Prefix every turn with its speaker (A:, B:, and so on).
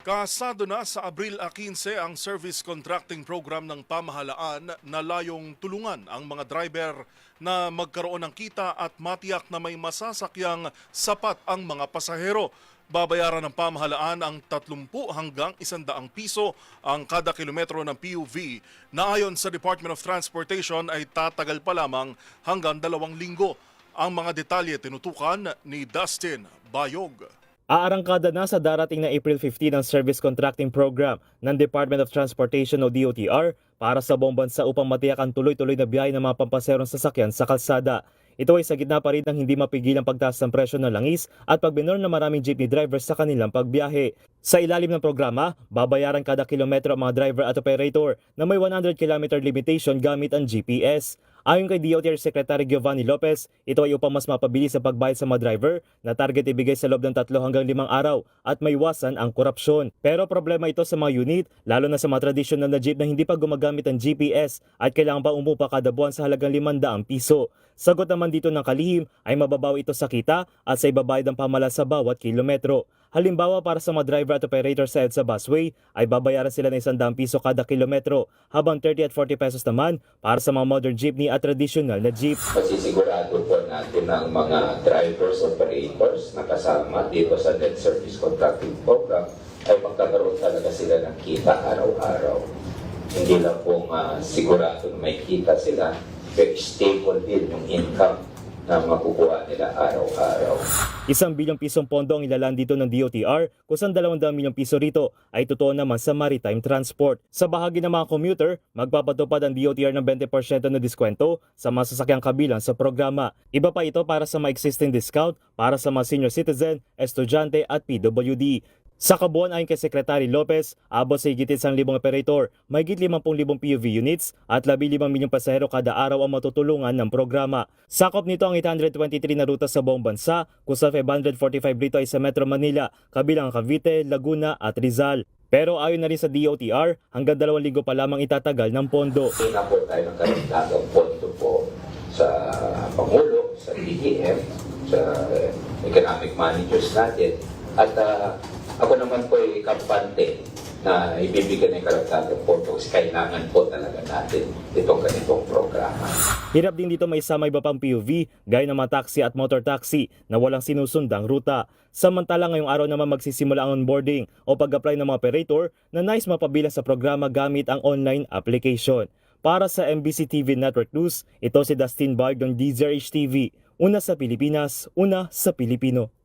A: Kasado na sa Abril 15 ang service contracting program ng pamahalaan na layong tulungan ang mga driver na magkaroon ng kita at matiyak na may masasakyang sapat ang mga pasahero. Babayaran ng pamahalaan ang 30 hanggang 100 piso ang kada kilometro ng PUV na ayon sa Department of Transportation ay tatagal pa lamang hanggang 2 linggo. Ang mga detalye tinutukan ni Dustin Bayog.
B: Aarangkada na sa darating na April 15 ang Service Contracting Program ng Department of Transportation o DOTR para sa buong bansa upang matiyak ang tuloy-tuloy na biyahe ng mga pampaserong sasakyan sa kalsada. Ito ay sa gitna pa rin ng hindi mapigil ang pagtaas ng presyo ng langis at pagminor ng maraming jeepney drivers sa kanilang pagbiyahe. Sa ilalim ng programa, babayaran kada kilometro ang mga driver at operator na may 100 km limitation gamit ang GPS. Ayon kay DOTR Secretary Giovanni Lopez, ito ay upang mas mapabilis ang pagbayad sa mga driver na target ibigay sa loob ng 3 hanggang 5 araw at maiwasan ang korupsyon. Pero problema ito sa mga unit, lalo na sa mga tradisyonal na jeep na hindi pa gumagamit ng GPS at kailangan pa umupa kada buwan sa halagang 500 piso. Sagot naman dito ng kalihim ay mababaw ito sa kita at sa ibabayad ng pamahala sa bawat kilometro. Halimbawa para sa mga driver at operator sa EDSA busway ay babayaran sila ng 100 piso kada kilometro habang 30 at 40 pesos naman para sa mga modern jeepney at traditional na jeep.
C: Masisigurado po natin ng mga drivers, operators na kasama dito sa Net Service Contracting Program ay magkakaroon talaga sila ng kita araw-araw. Hindi lang po sigurado na may kita sila, pero stable din yung income na makukuha nila araw-araw.
B: 1 bilyong pisong pondo ang ilalaan dito ng DOTR, kusang 200 milyong piso rito ay totoo naman sa maritime transport. Sa bahagi ng mga commuter, magpapatupad ang DOTR ng 20% na diskwento sa mga sasakyang kabilang sa programa. Iba pa ito para sa mga existing discount para sa mga senior citizen, estudyante at PWD. Sa kabuuan ayon kay Secretary Lopez, abot sa higit 1,000 operator, mahigit 50,000 PUV units at 15 milyong pasahero kada araw ang matutulungan ng programa. Sakop nito ang 823 na ruta sa buong bansa, kusang 545 rito ay sa Metro Manila, kabilang ang Cavite, Laguna at Rizal. Pero ayon na rin sa DOTR, hanggang 2 linggo pa lamang itatagal ng pondo.
C: Ina po tayo ng karagdagang pondo po sa Pangulo, sa DTM, sa economic managers natin at ako naman po ay kampante na ibibigyan ng karagdagang pondo kasi kailangan po talaga natin itong ganitong programa.
B: Hirap din dito may isama iba pang PUV gaya ng mga taxi at motor taxi na walang sinusundang ruta. Samantala ngayong araw naman magsisimula ang onboarding o pag-apply ng mga operator na nais mapabilang sa programa gamit ang online application. Para sa MBC TV Network News, ito si Dustin Bayog ng DZRH TV. Una sa Pilipinas, una sa Pilipino.